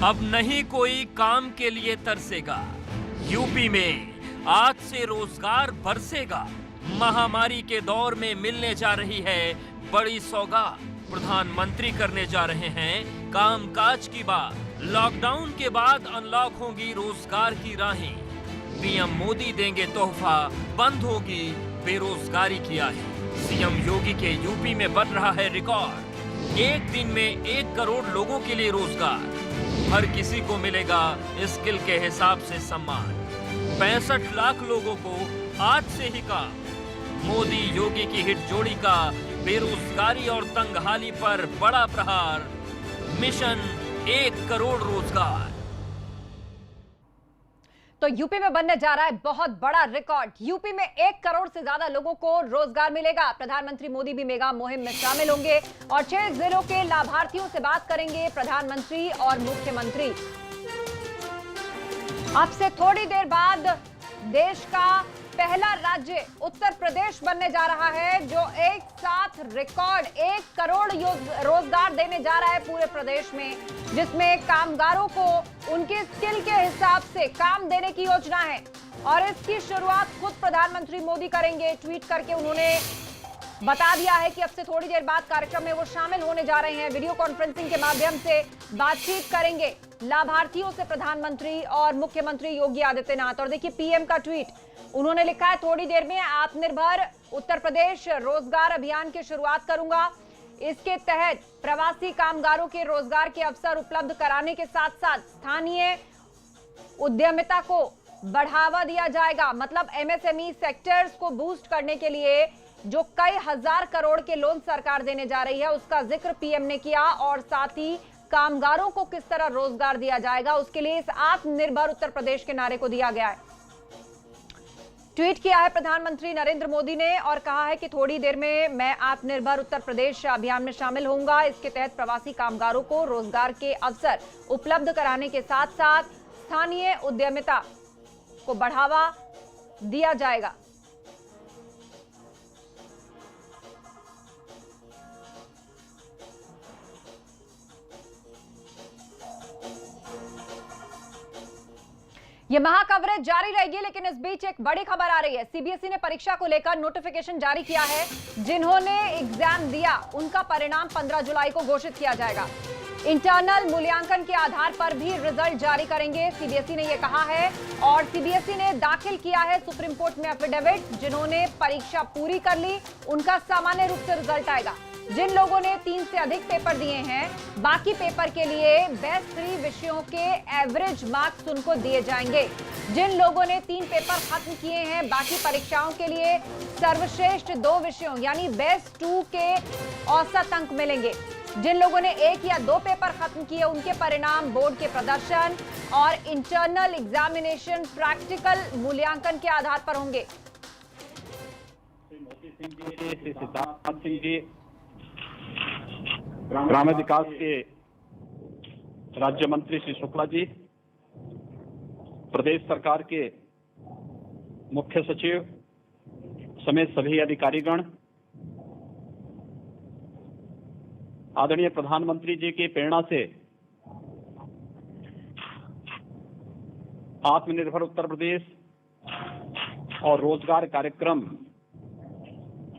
अब नहीं कोई काम के लिए तरसेगा। यूपी में आज से रोजगार बरसेगा। महामारी के दौर में मिलने जा रही है बड़ी सौगात। प्रधानमंत्री करने जा रहे हैं कामकाज की बात। लॉकडाउन के बाद अनलॉक होंगी रोजगार की राहें। पीएम मोदी देंगे तोहफा, बंद होगी बेरोजगारी की आहें। सीएम योगी के यूपी में बन रहा है रिकॉर्ड। एक दिन में 1 करोड़ लोगों के लिए रोजगार। हर किसी को मिलेगा स्किल के हिसाब से सम्मान। 65 लाख लोगों को आज से ही काम। मोदी योगी की हिट जोड़ी का बेरोजगारी और तंगहाली पर बड़ा प्रहार। मिशन 1 करोड़ रोजगार। तो यूपी में बनने जा रहा है बहुत बड़ा रिकॉर्ड। यूपी में 1 करोड़ से ज्यादा लोगों को रोजगार मिलेगा। प्रधानमंत्री मोदी भी मेगा मुहिम में शामिल होंगे और 6 जिलों के लाभार्थियों से बात करेंगे प्रधानमंत्री और मुख्यमंत्री। अब से थोड़ी देर बाद देश का पहला राज्य उत्तर प्रदेश बनने जा रहा है, जो एक साथ रिकॉर्ड 1 करोड़ रोजगार देने जा रहा है पूरे प्रदेश में, जिसमें कामगारों को उनके स्किल के हिसाब से काम देने की योजना है। और इसकी शुरुआत खुद प्रधानमंत्री मोदी करेंगे। ट्वीट करके उन्होंने बता दिया है कि अब से थोड़ी देर बाद कार्यक्रम में वो शामिल होने जा रहे हैं। वीडियो कॉन्फ्रेंसिंग के माध्यम से बातचीत करेंगे लाभार्थियों से प्रधानमंत्री और मुख्यमंत्री योगी आदित्यनाथ। और देखिए पीएम का ट्वीट, उन्होंने लिखा है थोड़ी देर में आत्मनिर्भर उत्तर प्रदेश रोजगार अभियान की शुरुआत करूंगा। इसके तहत प्रवासी कामगारों के रोजगार के अवसर उपलब्ध कराने के साथ साथ स्थानीय उद्यमिता को बढ़ावा दिया जाएगा। मतलब एमएसएमई सेक्टर्स को बूस्ट करने के लिए जो कई हजार करोड़ के लोन सरकार देने जा रही है, उसका जिक्र पीएम ने किया। और साथ ही कामगारों को किस तरह रोजगार दिया जाएगा, उसके लिए इस आत्मनिर्भर उत्तर प्रदेश के नारे को दिया गया है। ट्वीट किया है प्रधानमंत्री नरेंद्र मोदी ने और कहा है कि थोड़ी देर में मैं आत्मनिर्भर उत्तर प्रदेश अभियान में शामिल होऊंगा। इसके तहत प्रवासी कामगारों को रोजगार के अवसर उपलब्ध कराने के साथ साथ स्थानीय उद्यमिता को बढ़ावा दिया जाएगा। ये महा कवरेज जारी रहेगी, लेकिन इस बीच एक बड़ी खबर आ रही है। सीबीएसई ने परीक्षा को लेकर नोटिफिकेशन जारी किया है। जिन्होंने एग्जाम दिया उनका परिणाम 15 जुलाई को घोषित किया जाएगा। इंटरनल मूल्यांकन के आधार पर भी रिजल्ट जारी करेंगे, सीबीएसई ने यह कहा है। और सीबीएसई ने दाखिल किया है सुप्रीम कोर्ट में एफिडेविट। जिन्होंने परीक्षा पूरी कर ली उनका सामान्य रूप से रिजल्ट आएगा। जिन लोगों ने 3 से अधिक पेपर दिए हैं, बाकी पेपर के लिए बेस्ट 3 विषयों के एवरेज मार्क्स उनको दिए जाएंगे। जिन लोगों ने 3 पेपर खत्म किए हैं, बाकी परीक्षाओं के लिए सर्वश्रेष्ठ 2 विषयों यानी बेस्ट 2 के औसत अंक मिलेंगे। जिन लोगों ने 1 या 2 पेपर खत्म किए, उनके परिणाम बोर्ड के प्रदर्शन और इंटरनल एग्जामिनेशन प्रैक्टिकल मूल्यांकन के आधार पर होंगे। ग्रामीण विकास के राज्य मंत्री श्री शुक्ला जी, प्रदेश सरकार के मुख्य सचिव समेत सभी अधिकारीगण, आदरणीय प्रधानमंत्री जी की प्रेरणा से आत्मनिर्भर उत्तर प्रदेश और रोजगार कार्यक्रम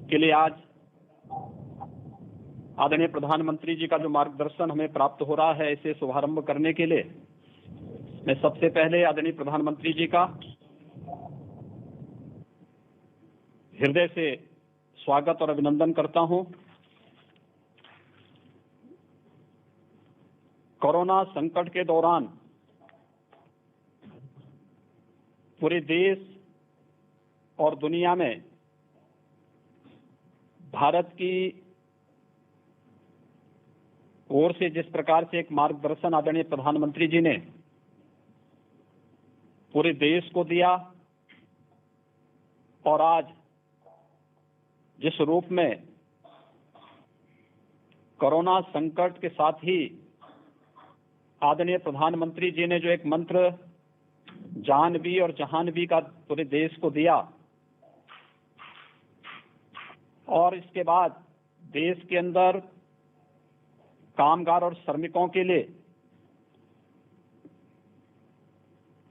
के लिए आज आदरणीय प्रधानमंत्री जी का जो मार्गदर्शन हमें प्राप्त हो रहा है, इसे शुभारंभ करने के लिए मैं सबसे पहले आदरणीय प्रधानमंत्री जी का हृदय से स्वागत और अभिनंदन करता हूं। कोरोना संकट के दौरान पूरे देश और दुनिया में भारत की ओर से जिस प्रकार से एक मार्गदर्शन आदरणीय प्रधानमंत्री जी ने पूरे देश को दिया और आज जिस रूप में कोरोना संकट के साथ ही आदरणीय प्रधानमंत्री जी ने जो एक मंत्र जान भी और जहान भी का पूरे देश को दिया, और इसके बाद देश के अंदर कामगार और श्रमिकों के लिए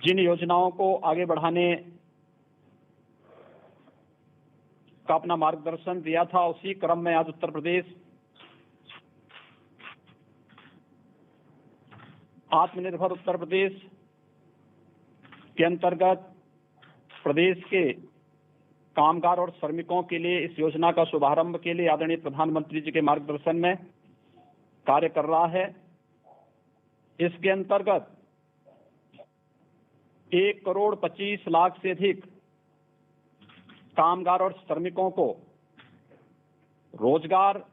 जिन योजनाओं को आगे बढ़ाने का अपना मार्गदर्शन दिया था, उसी क्रम में आज उत्तर प्रदेश आत्मनिर्भर उत्तर प्रदेश के अंतर्गत प्रदेश के कामगार और श्रमिकों के लिए इस योजना का शुभारंभ के लिए आदरणीय प्रधानमंत्री जी के मार्गदर्शन में कार्य कर रहा है। इसके अंतर्गत 1,25,00,000 से अधिक कामगार और श्रमिकों को रोजगार,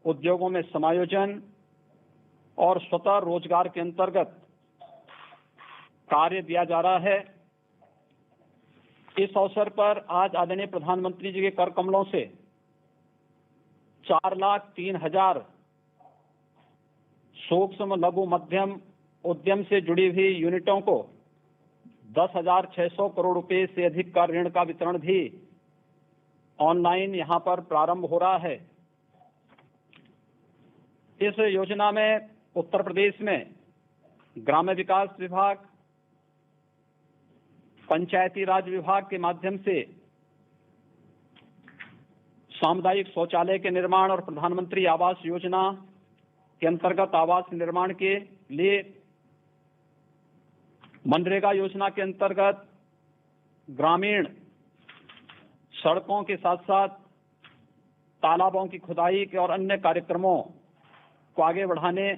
उद्योगों में समायोजन और स्वतः रोजगार के अंतर्गत कार्य दिया जा रहा है। इस अवसर पर आज आदरणीय प्रधानमंत्री जी के कर कमलों से 4,03,000 सूक्ष्म लघु मध्यम उद्यम से जुड़ी हुई यूनिटों को 10,600 करोड़ रुपए से अधिक का ऋण का वितरण भी ऑनलाइन यहां पर प्रारंभ हो रहा है। इस योजना में उत्तर प्रदेश में ग्राम्य विकास विभाग, पंचायती राज विभाग के माध्यम से सामुदायिक शौचालय के निर्माण और प्रधानमंत्री आवास योजना के अंतर्गत आवास निर्माण के लिए, मनरेगा योजना के अंतर्गत ग्रामीण सड़कों के साथ साथ तालाबों की खुदाई के और अन्य कार्यक्रमों को आगे बढ़ाने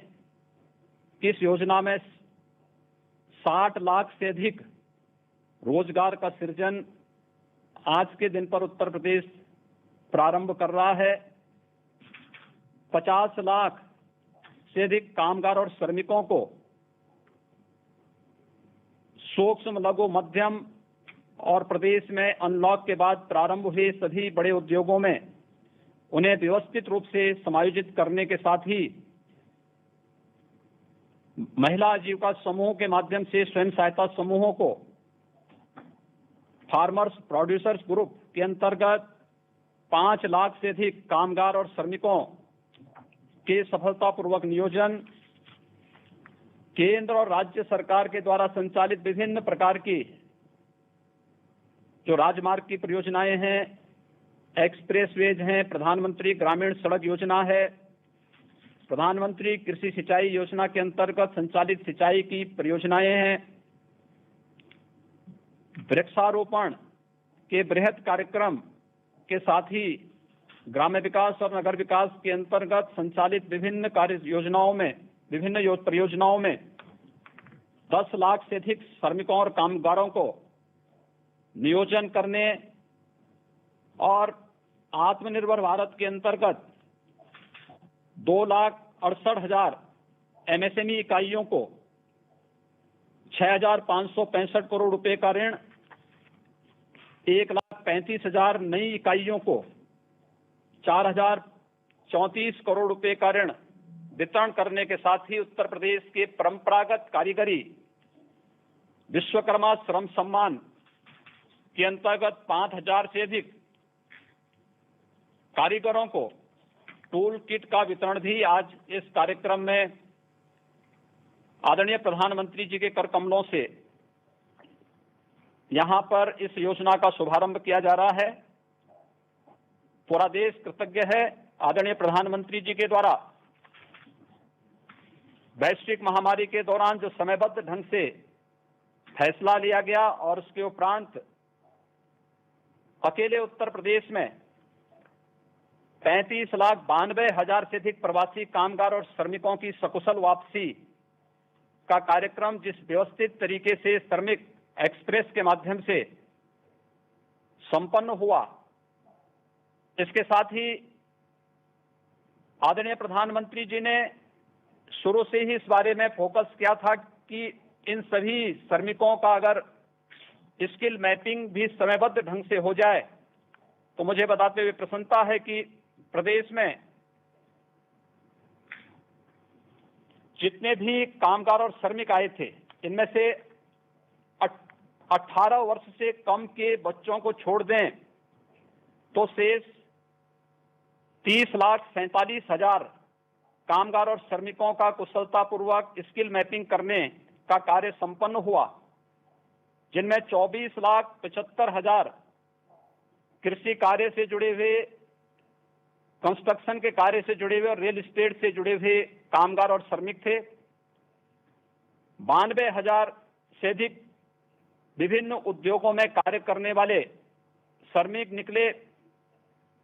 इस योजना में 60 लाख से अधिक रोजगार का सृजन आज के दिन पर उत्तर प्रदेश प्रारंभ कर रहा है। 50 लाख से अधिक कामगार और श्रमिकों को सूक्ष्म लघु मध्यम और प्रदेश में अनलॉक के बाद प्रारंभ हुए सभी बड़े उद्योगों में उन्हें व्यवस्थित रूप से समायोजित करने के साथ ही महिला आजीविका समूह के माध्यम से स्वयं सहायता समूहों को फार्मर्स प्रोड्यूसर्स ग्रुप के अंतर्गत 5 लाख से अधिक कामगार और श्रमिकों के सफलतापूर्वक नियोजन, केंद्र और राज्य सरकार के द्वारा संचालित विभिन्न प्रकार की जो राजमार्ग की परियोजनाएं हैं, एक्सप्रेसवेज हैं, प्रधानमंत्री ग्रामीण सड़क योजना है, प्रधानमंत्री कृषि सिंचाई योजना के अंतर्गत संचालित सिंचाई की परियोजनाएं हैं, वृक्षारोपण के बृहद कार्यक्रम के साथ ही ग्राम्य विकास और नगर विकास के अंतर्गत संचालित विभिन्न कार्य योजनाओं में, विभिन्न परियोजनाओं में 10 लाख से अधिक श्रमिकों और कामगारों को नियोजन करने और आत्मनिर्भर भारत के अंतर्गत 2,68,000 एमएसएमई इकाइयों को 6,565 करोड़ रुपए का ऋण, 1,35,000 नई इकाइयों को 4,034 करोड़ रुपए का ऋण वितरण करने के साथ ही उत्तर प्रदेश के परंपरागत कारीगरी विश्वकर्मा श्रम सम्मान के अंतर्गत 5,000 से अधिक कारीगरों को टूल किट का वितरण भी आज इस कार्यक्रम में आदरणीय प्रधानमंत्री जी के कर कमलों से यहां पर इस योजना का शुभारंभ किया जा रहा है। पूरा देश कृतज्ञ है आदरणीय प्रधानमंत्री जी के द्वारा वैश्विक महामारी के दौरान जो समयबद्ध ढंग से फैसला लिया गया और उसके उपरांत अकेले उत्तर प्रदेश में 35,92,000 से अधिक प्रवासी कामगार और श्रमिकों की सकुशल वापसी का कार्यक्रम जिस व्यवस्थित तरीके से श्रमिक एक्सप्रेस के माध्यम से संपन्न हुआ, इसके साथ ही आदरणीय प्रधानमंत्री जी ने शुरू से ही इस बारे में फोकस किया था कि इन सभी श्रमिकों का अगर स्किल मैपिंग भी समयबद्ध ढंग से हो जाए तो मुझे बताते हुए प्रसन्नता है कि प्रदेश में जितने भी कामगार और श्रमिक आए थे, इनमें से 18 वर्ष से कम के बच्चों को छोड़ दें तो शेष 30,47,000 कामगार और श्रमिकों का कुशलतापूर्वक स्किल मैपिंग करने का कार्य संपन्न हुआ। जिनमें 24,75,000 कृषि कार्य से जुड़े हुए, कंस्ट्रक्शन के कार्य से जुड़े हुए और रियल एस्टेट से जुड़े हुए कामगार और श्रमिक थे। 92,000 से अधिक विभिन्न उद्योगों में कार्य करने वाले श्रमिक निकले।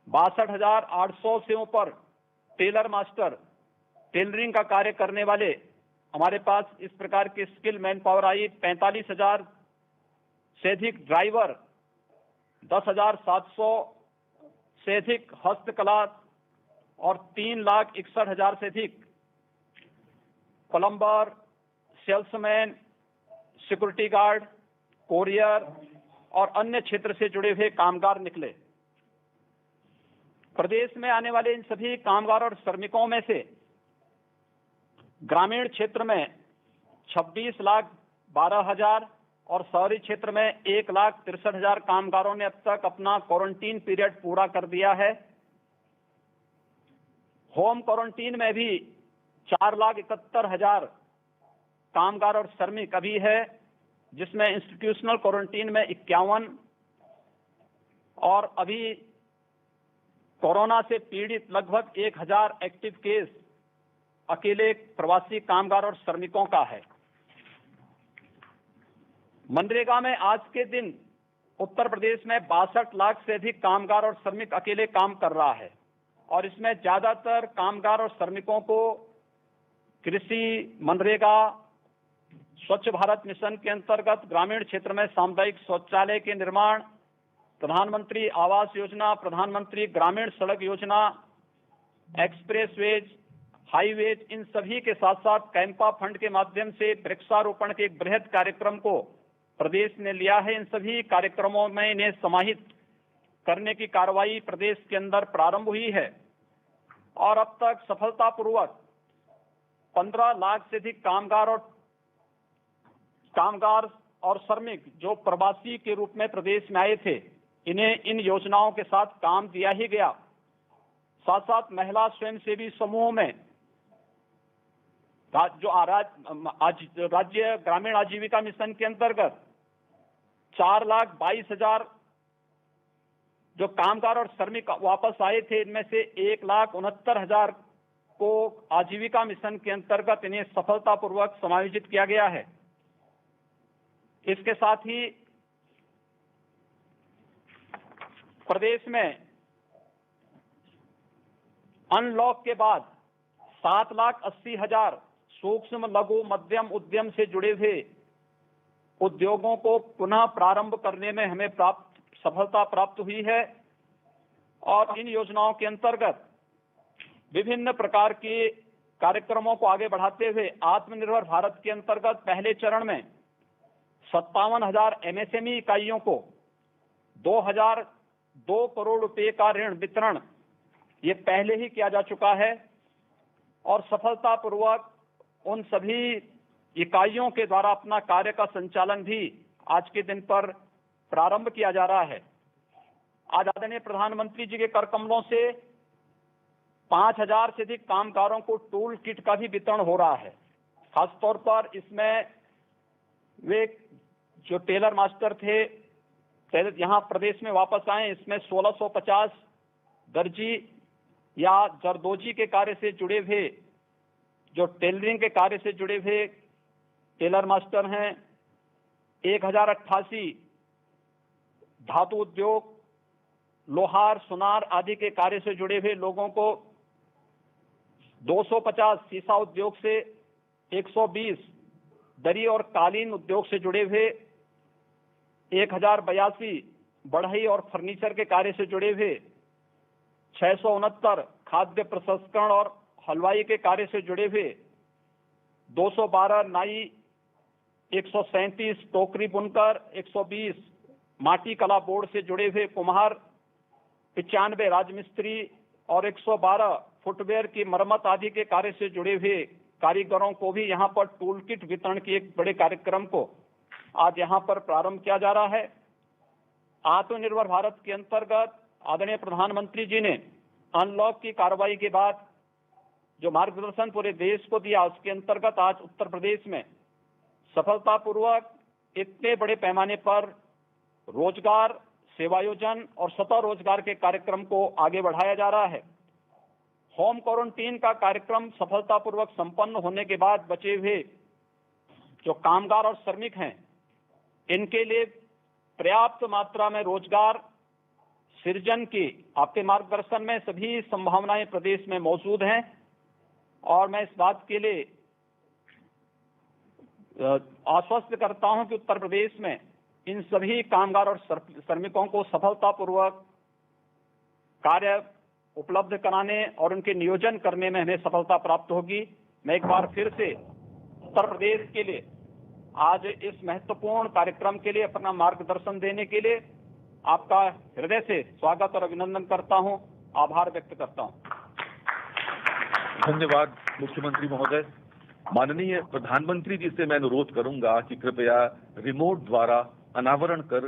62,800 से ऊपर टेलर मास्टर, टेलरिंग का कार्य करने वाले हमारे पास इस प्रकार की स्किल मैन पावर आई। 45,000 से अधिक ड्राइवर, 10,700 से अधिक हस्तकला और 3,61,000 से अधिक plumber, salesman, security guard, courier और अन्य क्षेत्र से जुड़े हुए कामगार निकले। प्रदेश में आने वाले इन सभी कामगार और श्रमिकों में से ग्रामीण क्षेत्र में 26,12,000 और शहरी क्षेत्र में 1,63,000 कामगारों ने अब तक अपना क्वारंटीन पीरियड पूरा कर दिया है। होम क्वारंटीन में भी 4,71,000 कामगार और श्रमिक अभी है, जिसमें इंस्टीट्यूशनल क्वारंटीन में 51 और अभी कोरोना से पीड़ित लगभग 1,000 एक्टिव केस अकेले प्रवासी कामगार और श्रमिकों का है। मनरेगा में आज के दिन उत्तर प्रदेश में 62 लाख से अधिक कामगार और श्रमिक अकेले काम कर रहा है और इसमें ज्यादातर कामगार और श्रमिकों को कृषि, मनरेगा, स्वच्छ भारत मिशन के अंतर्गत ग्रामीण क्षेत्र में सामुदायिक शौचालय के निर्माण, प्रधानमंत्री आवास योजना, प्रधानमंत्री ग्रामीण सड़क योजना, एक्सप्रेसवेज, हाईवेज, इन सभी के साथ साथ कैंपा फंड के माध्यम से वृक्षारोपण के एक बृहद कार्यक्रम को प्रदेश ने लिया है। इन सभी कार्यक्रमों में इन्हें समाहित करने की कार्रवाई प्रदेश के अंदर प्रारंभ हुई है और अब तक सफलतापूर्वक 15 लाख से अधिक कामगार और श्रमिक जो प्रवासी के रूप में प्रदेश में आए थे, इन्हें इन योजनाओं के साथ काम दिया ही गया। साथ साथ महिला स्वयंसेवी समूह में जो राज्य ग्रामीण आजीविका मिशन के अंतर्गत 4,22,000 जो कामगार और श्रमिक वापस आए थे, इनमें से 1,69,000 को आजीविका मिशन के अंतर्गत इन्हें सफलतापूर्वक समायोजित किया गया है। इसके साथ ही प्रदेश में अनलॉक के बाद 7,80,000 सूक्ष्म, लघु, मध्यम उद्यम से जुड़े हुए उद्योगों को पुनः प्रारंभ करने में हमें सफलता प्राप्त हुई है और इन योजनाओं के अंतर्गत विभिन्न प्रकार के कार्यक्रमों को आगे बढ़ाते हुए आत्मनिर्भर भारत के अंतर्गत पहले चरण में 57,000 एमएसएमई इकाइयों को 2,002 करोड़ रुपए का ऋण वितरण ये पहले ही किया जा चुका है और सफलतापूर्वक उन सभी इकाइयों के द्वारा अपना कार्य का संचालन भी आज के दिन पर प्रारंभ किया जा रहा है। आज आदरणीय प्रधानमंत्री जी के कर कमलों से 5,000 से अधिक कामगारों को टूल किट का भी वितरण हो रहा है। खासतौर पर इसमें वे जो टेलर मास्टर थे यहाँ प्रदेश में वापस आए, इसमें 1,650 दर्जी या जरदोजी के कार्य से जुड़े हुए, जो टेलरिंग के कार्य से जुड़े हुए टेलर मास्टर हैं। 1,088 धातु उद्योग, लोहार, सुनार आदि के कार्य से जुड़े हुए लोगों को, 250 सीसा उद्योग से, 120 दरी और कालीन उद्योग से जुड़े हुए, 1,082 बढ़ई और फर्नीचर के कार्य से जुड़े हुए, 669 खाद्य प्रसंस्करण और हलवाई के कार्य से जुड़े हुए, 212 नाई, 137 टोकरी बुनकर, 120 माटी कला बोर्ड से जुड़े हुए कुम्हार, 95 राजमिस्त्री और 112 फुटवेयर की मरम्मत आदि के कार्य से जुड़े हुए कारीगरों को भी यहाँ पर टूल किट वितरण के एक बड़े कार्यक्रम को आज यहाँ पर प्रारंभ किया जा रहा है। आत्मनिर्भर भारत के अंतर्गत आदरणीय प्रधानमंत्री जी ने अनलॉक की कार्रवाई के बाद जो मार्गदर्शन पूरे देश को दिया, उसके अंतर्गत आज उत्तर प्रदेश में सफलतापूर्वक इतने बड़े पैमाने पर रोजगार, सेवायोजन और स्वतः रोजगार के कार्यक्रम को आगे बढ़ाया जा रहा है। होम क्वारंटीन का कार्यक्रम सफलतापूर्वक संपन्न होने के बाद बचे हुए जो कामगार और श्रमिक हैं, इनके लिए पर्याप्त मात्रा में रोजगार सृजन की आपके मार्गदर्शन में सभी संभावनाएं प्रदेश में मौजूद हैं और मैं इस बात के लिए आश्वस्त करता हूं कि उत्तर प्रदेश में इन सभी कामगार और श्रमिकों को सफलतापूर्वक कार्य उपलब्ध कराने और उनके नियोजन करने में हमें सफलता प्राप्त होगी। मैं एक बार फिर से उत्तर प्रदेश के लिए आज इस महत्वपूर्ण कार्यक्रम के लिए अपना मार्गदर्शन देने के लिए आपका हृदय से स्वागत और अभिनंदन करता हूं, आभार व्यक्त करता हूं। धन्यवाद मुख्यमंत्री महोदय। माननीय प्रधानमंत्री जी से मैं अनुरोध करूंगा कि कृपया रिमोट द्वारा अनावरण कर